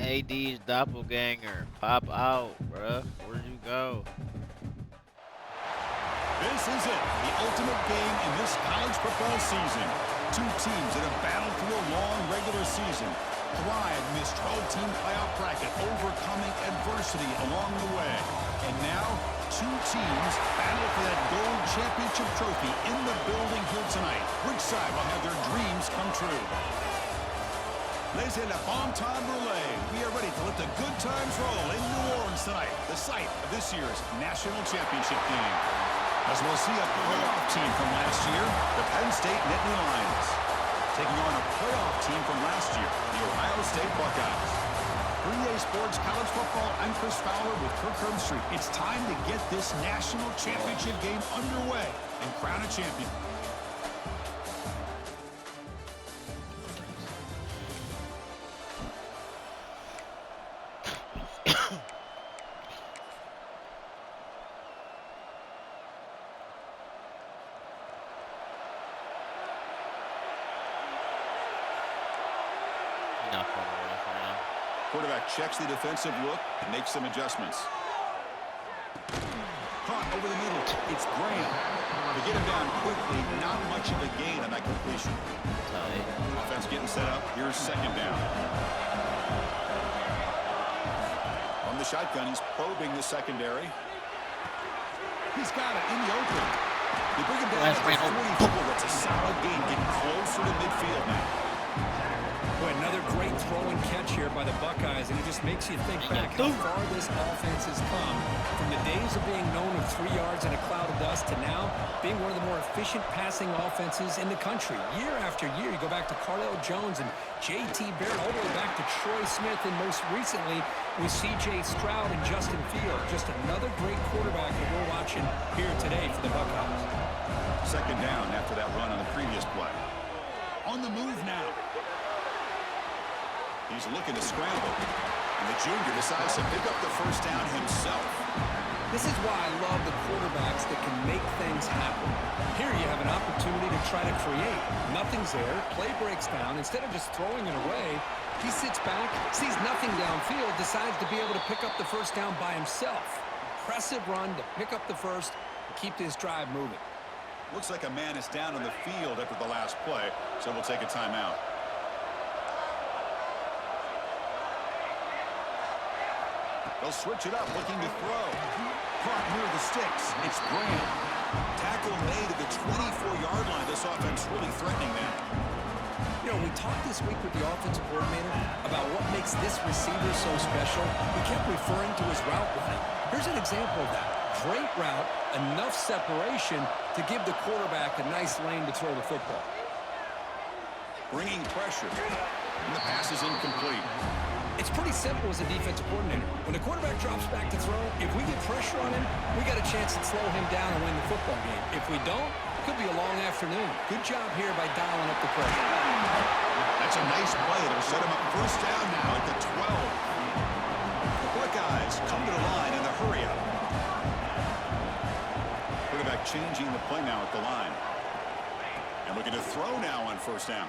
AD's doppelganger. Pop out, bruh. Where'd you go? This is it, the ultimate game in this college football season. Two teams that have battled through a long regular season, thrived in this 12-team playoff bracket, overcoming adversity along the way. And now, two teams battle for that gold championship trophy in the building here tonight. Which side will have their dreams come true? Laissez la bon temps brûler. We are ready to let the good times roll in New Orleans tonight, the site of this year's national championship game. As we'll see a playoff team from last year, the Penn State Nittany Lions, taking on a playoff team from last year, the Ohio State Buckeyes. For EA Sports College Football, I'm Chris Fowler with Kirk Herbstreit. It's time to get this national championship game underway and crown a champion. Quarterback checks the defensive look and makes some adjustments. Caught over the middle. It's Graham. To get him down quickly, not much of a gain on that completion. Offense getting set up. Here's second down. From the shotgun, he's probing the secondary. He's got it in the open. They bring him down at the 44. That's a solid gain, getting closer to midfield now. Boy, another great throw and catch here by the Buckeyes, and it just makes you think back how far this offense has come from the days of being known of 3 yards in a cloud of dust to now being one of the more efficient passing offenses in the country. Year after year, you go back to Cardale Jones and J.T. Barrett, all the way back to Troy Smith, and most recently with C.J. Stroud and Justin Fields. Just another great quarterback that we're watching here today for the Buckeyes. Second down after that run on the previous play. On the move now. He's looking to scramble, and the junior decides to pick up the first down himself. This is why I love the quarterbacks that can make things happen. Here you have an opportunity to try to create. Nothing's there, play breaks down. Instead of just throwing it away, he sits back, sees nothing downfield, decides to be able to pick up the first down by himself. Impressive run to pick up the first and keep this drive moving. Looks like a man is down on the field after the last play, so we'll take a timeout. They'll switch it up, looking to throw. Caught near the sticks. It's Graham. Tackle made at the 24-yard line. This offense really threatening that. You know, we talked this week with the offensive coordinator about what makes this receiver so special. We kept referring to his route running. Here's an example of that. Great route, enough separation to give the quarterback a nice lane to throw the football. Bringing pressure. And the pass is incomplete. It's pretty simple as a defensive coordinator. When the quarterback drops back to throw, if we get pressure on him, we got a chance to slow him down and win the football game. If we don't, it could be a long afternoon. Good job here by dialing up the pressure. That's a nice play. It'll set him up first down now at the 12. The Buckeyes come to the line in the hurry-up. Quarterback changing the play now at the line. And looking to throw now on first down.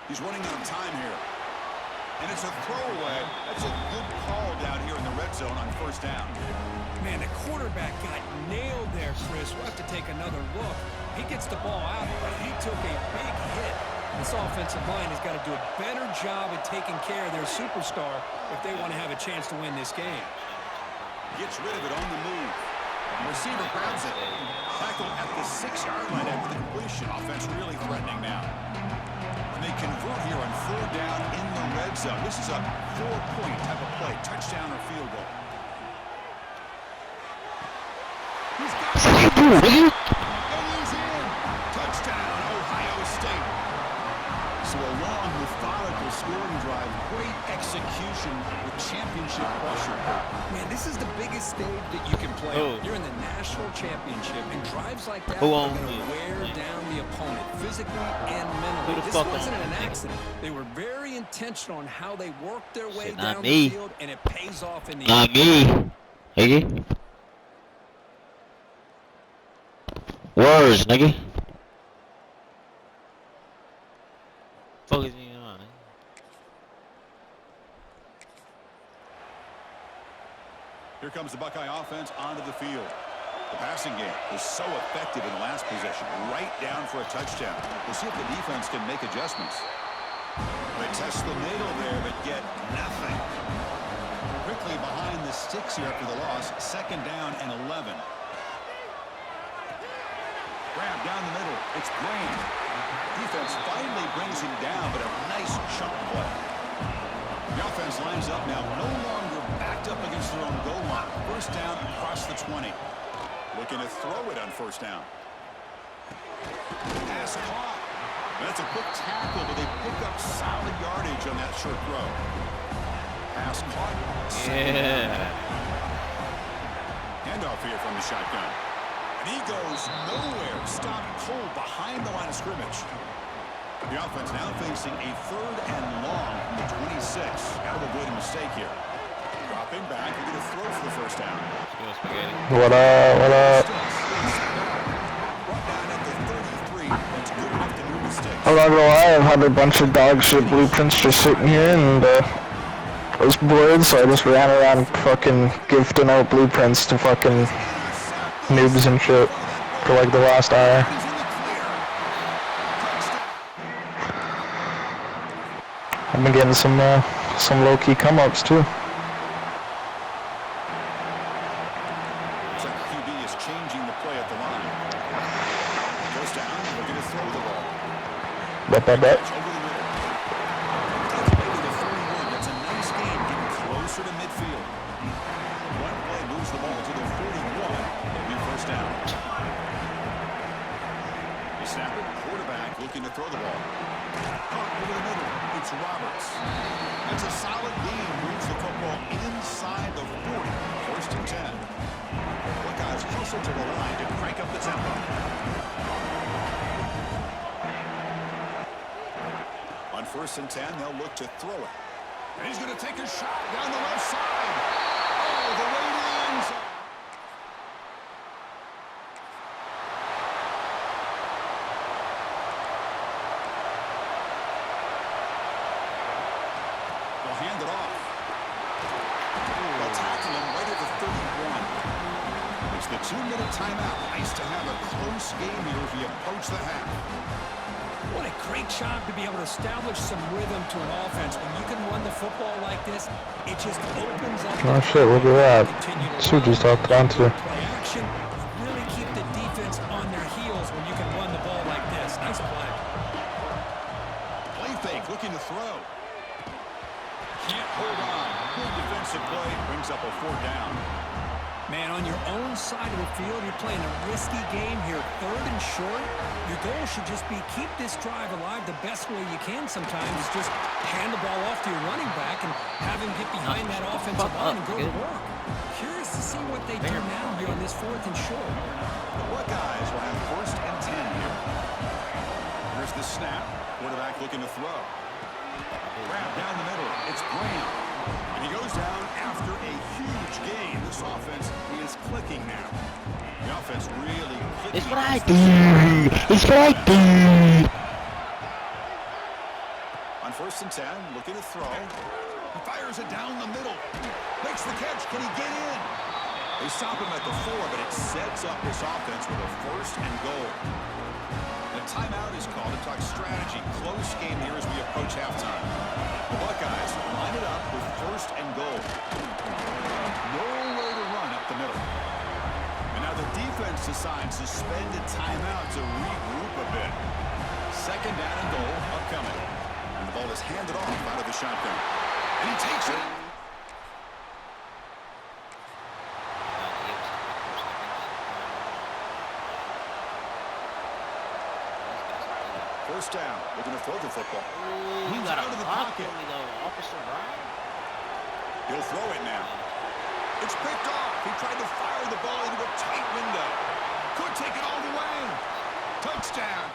He's running out of time here. And it's a throwaway. That's a good call down here in the red zone on first down. Man, the quarterback got nailed there, Chris. We'll have to take another look. He gets the ball out, but he took a big hit. This offensive line has got to do a better job at taking care of their superstar if they want to have a chance to win this game. Gets rid of it on the move. Receiver grabs it. Tackle at the 6-yard line after the completion. Offense really threatening now. And they convert here on third down in the red zone. This is a 4-point type of play, touchdown or field goal. He's got it. And he's in. Touchdown, Ohio State. So a long, methodical scoring drive, great execution with championship pressure. Man, this is the biggest stage that you can play. You're in the national championship, and drives like that are going to wear down the opponent physically and mentally. This wasn't an accident. They were very intentional on how they worked their way down the field, and it pays off in the end. Not me. Nigga. Words, nigga. Focus me on it. Here comes the Buckeye offense onto the field. The passing game was so effective in the last possession, right down for a touchdown. We'll see if the defense can make adjustments. They test the middle there, but get nothing. Quickly behind the sticks here after the loss. 2nd down and 11. Grab down the middle. It's Graham. Defense finally brings him down, but a nice chunk play. The offense lines up now, no longer backed up against their own goal line. 1st down across the 20. Looking to throw it on 1st down. Pass caught. That's a quick tackle, but they pick up solid yardage on that short throw. Pass caught. Yeah. Handoff here from the shotgun. And he goes nowhere. Stopped cold behind the line of scrimmage. The offense now facing a 3rd and long from the 26. Got to avoid a mistake here. Dropping back, they're going to throw for the 1st down. What up? What up? I'm not gonna lie, I've had a bunch of dog shit blueprints just sitting here, and I was bored, so I just ran around fucking gifting out blueprints to fucking noobs and shit for like the last hour. I've been getting some low-key come-ups too. Bet. Over the middle. That's a nice game, getting closer to midfield. One play moves the ball to the 41. It'll be 1st down. They snap it. Quarterback looking to throw the ball. Caught over the middle. It's Roberts. That's a solid gain. Moves the football inside the 40. 1st and 10. Buckeyes hustle to the line to crank up the tempo. On 1st and 10, they'll look to throw it. And he's going to take a shot down the left side. Oh, the way to the end zone. They'll hand it off. They'll tackle him right at the 31. It's the 2-minute timeout. Nice to have a close game here as we approach the half. What a great job to be able to establish some rhythm to an offense. When you can run the football like this, it just opens up. Oh shit, look at that. Sue just hopped onto. Play action, really keep the defense on their heels when you can run the ball like this. Nice play. Play fake, looking to throw. Can't hold on. Good defensive play, brings up a 4th down. Man, on your own side of the field, you're playing a risky game here. 3rd and short. Your goal should just be keep this drive alive the best way you can sometimes. Is just hand the ball off to your running back and have him get behind that offensive line and go to work. Curious to see what they do now here on this 4th and short. The Buckeyes will have 1st and 10 here. Here's the snap. Quarterback looking to throw. Grab down the middle. It's Graham. And he goes down after a huge gain. This offense is clicking now. The offense really clicking. It's what I do. It's what I do. On 1st and 10, looking to throw. He fires it down the middle. Makes the catch. Can he get in? They stop him at the 4, but it sets up this offense with a 1st and goal. The timeout is called to talk strategy. Close game here as we approach halftime. The Buckeyes line it up with 1st and goal. Nowhere to run up the middle. And now the defense decides to spend a timeout to regroup a bit. 2nd down and goal upcoming. And the ball is handed off out of the shotgun. And he takes it. First down. Looking to throw the football. He got out of the pocket. Officer Ryan. He'll throw it now. It's picked off. He tried to fire the ball into a tight window. Could take it all the way. Touchdown.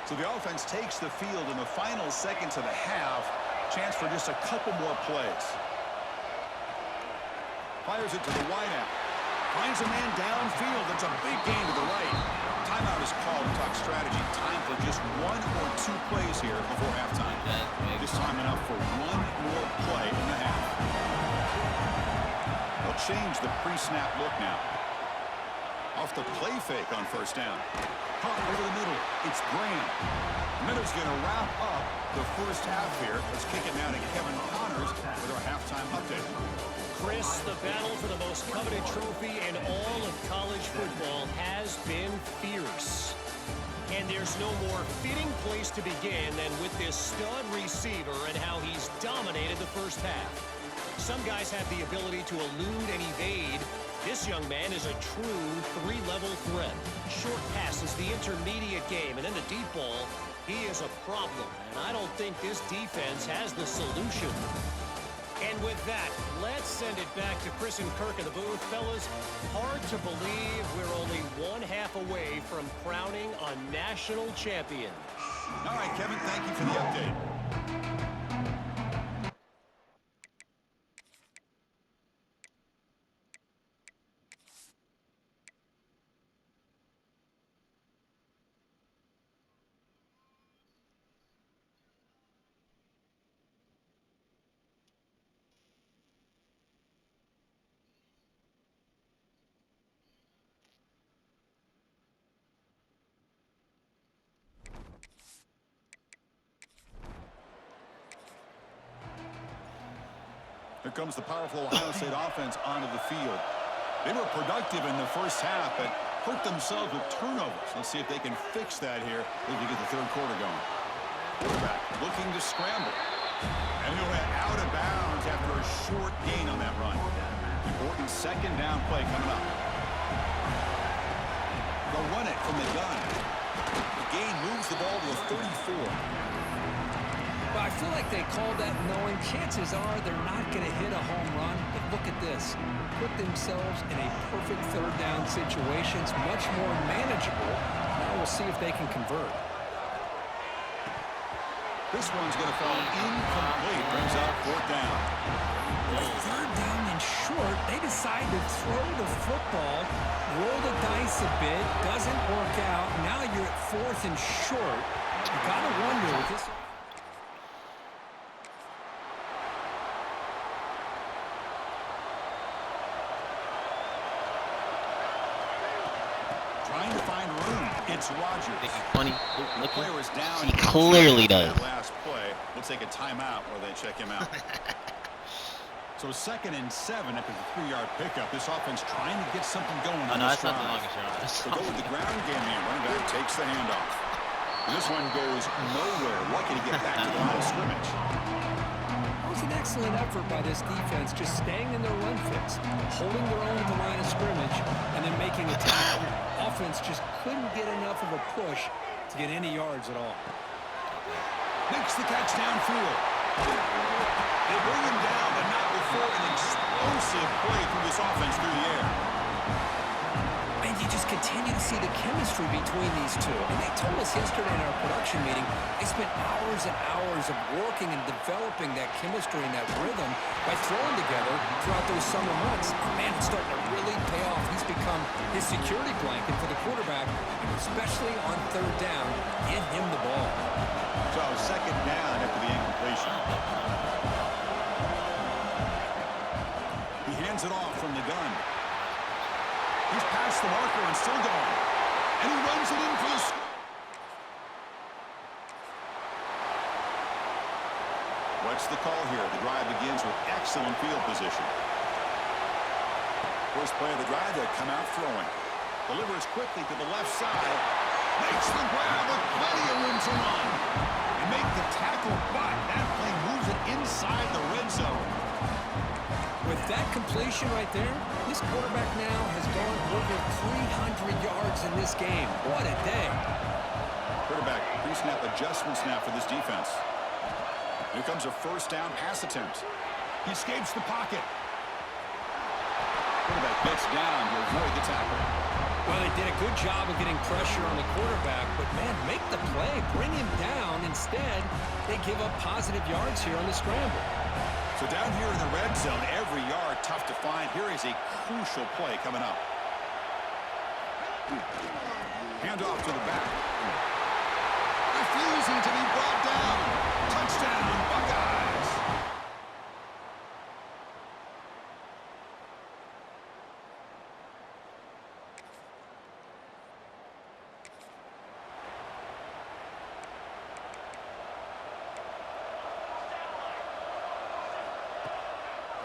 So the offense takes the field in the final seconds of the half. Chance for just a couple more plays. Fires it to the wideout. Finds a man downfield. That's a big gain to the right. Timeout is called to talk strategy. Time for just 1 or 2 plays here before halftime. This time enough for one more play in the half. They'll change the pre-snap look now. Off the play fake on first down. Caught over the middle. It's Graham. Miller's going to wrap up the first half here. Let's kick it now to Kevin Connors with our halftime update. Chris, the battle for the most coveted trophy in all of college football has been fierce. And there's no more fitting place to begin than with this stud receiver and how he's dominated the first half. Some guys have the ability to elude and evade. This young man is a true three-level threat. Short passes, the intermediate game, and then the deep ball. He is a problem, and I don't think this defense has the solution. And with that, let's send it back to Chris and Kirk in the booth. Fellas, hard to believe we're only one half away from crowning a national champion. All right, Kevin, thank you for the update. Here comes the powerful Ohio State offense onto the field. They were productive in the first half, but hurt themselves with turnovers. Let's see if they can fix that here as we get the third quarter going. Quarterback looking to scramble. And he'll head out of bounds after a short gain on that run. Important second down play coming up. They'll run it from the gun. The gain moves the ball to the 34. Well, I feel like they called that knowing chances are they're not going to hit a home run. But look at this. Put themselves in a perfect third down situation. It's much more manageable. Now we'll see if they can convert. This one's going to fall incomplete. Brings up fourth down. Third down and short. They decide to throw the football, roll the dice a bit. Doesn't work out. Now you're at fourth and short. You got to wonder with this. Trying to find room. It's Rodgers. Funny. The player is down. He clearly does. That last play. We'll take a timeout while they check him out. So 2nd and 7 after the 3-yard pickup. This offense trying to get something going on No, this that's not drive. the longest yard. They go with the ground game here. Running back takes the handoff. And this one goes nowhere. Lucky to get back to the line of scrimmage. That was an excellent effort by this defense, just staying in their run fix, holding their own at the line of scrimmage, and then making a tackle. Offense just couldn't get enough of a push to get any yards at all. Makes the catch downfield. They bring him down, but not before an explosive play through this offense through the air. And you just continue to see the chemistry between these two. And they told us yesterday in our production meeting, they spent hours and hours of working and developing that chemistry and that rhythm by throwing together throughout those summer months. Oh, man, it's starting to really pay off. He's become his security blanket for the quarterback, and especially on third down, get him the ball. So 2nd down after the incompletion. He hands it off from the gun. He's past the marker and still going. And he runs it in for the score. What's the call here? The drive begins with excellent field position. First play of the drive, they come out throwing. Delivers quickly to the left side. Makes the grab with plenty of room to run. And make the tackle, but that play moves it inside the red zone. With that completion right there, this quarterback now has gone over 300 yards in this game. What a day. Quarterback pre-snap adjustments now for this defense. Here comes a first down pass attempt. He escapes the pocket. Quarterback gets down to avoid the tackle. Well, they did a good job of getting pressure on the quarterback, but, man, make the play. Bring him down. Instead, they give up positive yards here on the scramble. So down here in the red zone, every yard tough to find. Here is a crucial play coming up. Handoff to the back. Refusing to be brought down. Touchdown,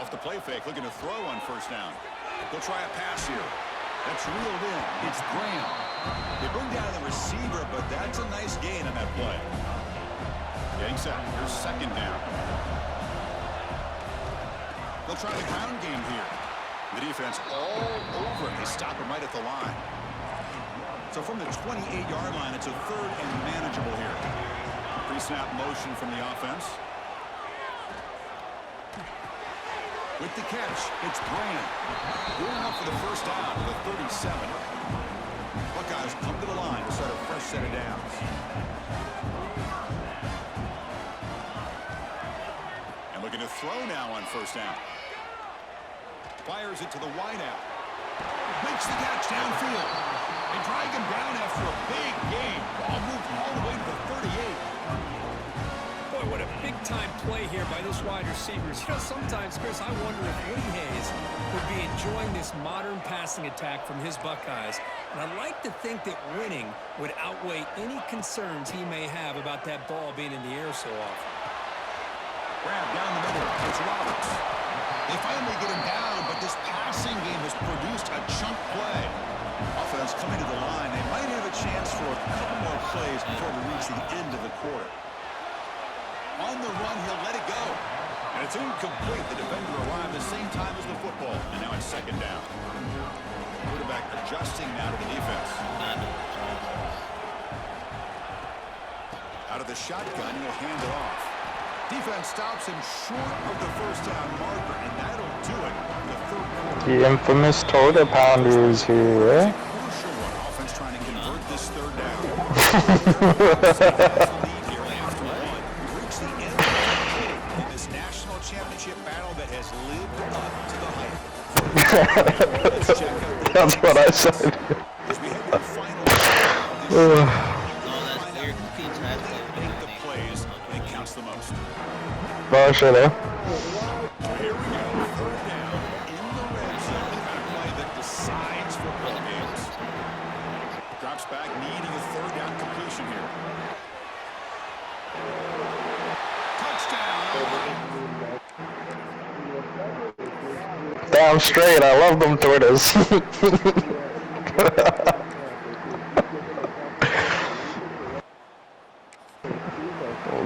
Off the play fake, looking to throw on first down. They'll try a pass here. That's reeled in. It's Graham. They bring down the receiver, but that's a nice gain on that play. Getting set. Here's second down. They'll try the ground game here. The defense all over it. They stop him right at the line. So from the 28-yard line, it's a third and manageable here. Pre-snap motion from the offense. With the catch, it's Brand. Going up for the first down to the 37. Buckeyes come to the line to start a fresh set of downs. And looking to throw now on first down. Fires it to the wideout. Makes the catch downfield. They drag him down after a big game. Ball moved all the way to the 38. Boy, what a big-time play here by this wide receivers. You know, sometimes, Chris, I wonder if Woody Hayes would be enjoying this modern passing attack from his Buckeyes. And I'd like to think that winning would outweigh any concerns he may have about that ball being in the air so often. Grab down the middle. It's Roberts. They finally get him down, but this passing game has produced a chunk play. Offense coming to the line. They might have a chance for a couple more plays before we reach the end of the quarter. On the run, he'll let it go. And it's incomplete. The defender arrived the same time as the football. And now it's second down. Quarterback adjusting now to the defense. Out of the shotgun, he'll hand it off. Defense stops him short of the first down marker, and that'll do it in the third quarter. The infamous Toda Pounder is here. Crucial one. Offense trying to convert this third down. We've reached the end of the game in this national championship battle that has lived up to the hype. Let's check out the That's what I said. as we head to the final round of this make the plays when it counts the most. Oh, shit, eh? Here we go. Third down in the red zone. The kind of play that decides football games. Drops back, needing a third down completion here. Touchdown. Damn straight, I love them tortas.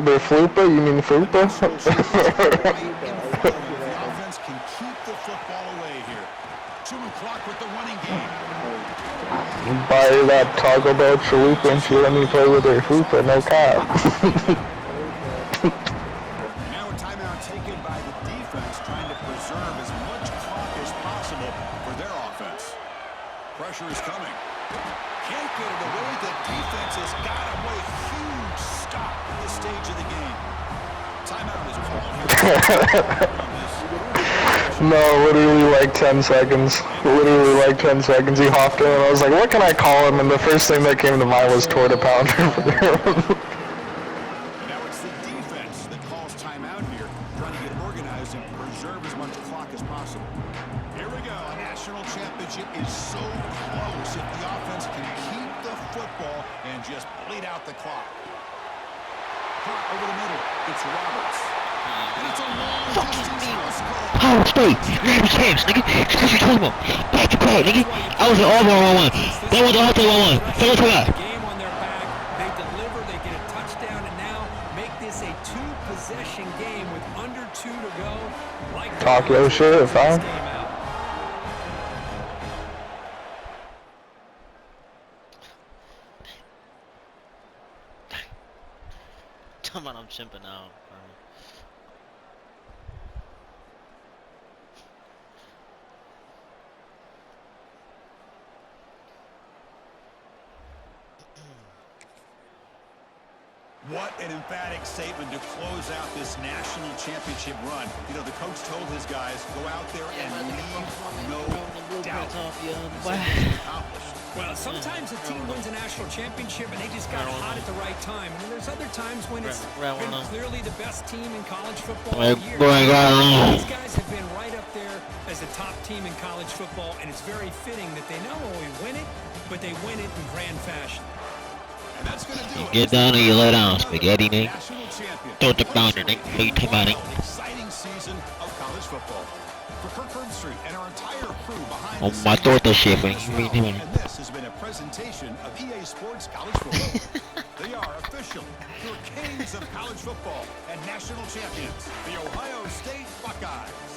The Flupa? You mean Flupa? The offense can keep the football away here. 2 o'clock with the running game. Buy that Taco Bell chalupa and she let me play with her Flupa, no cap. Now a timeout taken by the defense, trying to preserve as much clock as possible for their offense. Pressure is coming. Can't get it away. The defense has got away. Huge stop at this stage of the game. Timeout is called here. No, literally like 10 seconds. Literally like 10 seconds. He hopped in and I was like, what can I call him? And the first thing that came to mind was Torta Pounder. Now it's the defense that calls timeout here, trying to get organized and preserve as much clock as possible. Here we go. A national championship is so close if the offense can keep the football and just bleed out the clock. Caught over the middle. It's Roberts. And it's a long distance. Power straight, grab his hands, nigga. That's what you're talking about. Back to back, nigga. I was an all 1-1. They want the whole thing 1-1. Second to that. Game on their back, they deliver, they get a touchdown, and now make this a 2-possession game with under 2 to go. Like Talk your shit, fam. Come on, I'm chimping out. What an emphatic statement to close out this national championship run. You know, the coach told his guys, go out there and leave no doubt. Well, sometimes a team wins a national championship and they just got hot at the right time. And then there's other times when it's been clearly the best team in college football all year. These guys have been right up there as the top team in college football, and it's very fitting that they not only win it, but they win it in grand fashion. And that's going to do it. Get down or you lay down, spaghetti, nigga. National champion. Torta Pounder, nigga. What you talking about, nigga? Exciting season of college football. For Kirk Herbstreit and our entire crew behind Oh the my scenes, torta shit, man. Dennis You mean Ralph, him? and this has been a presentation of EA Sports College Football. They are official, your kings of college football and national champions, the Ohio State Buckeyes.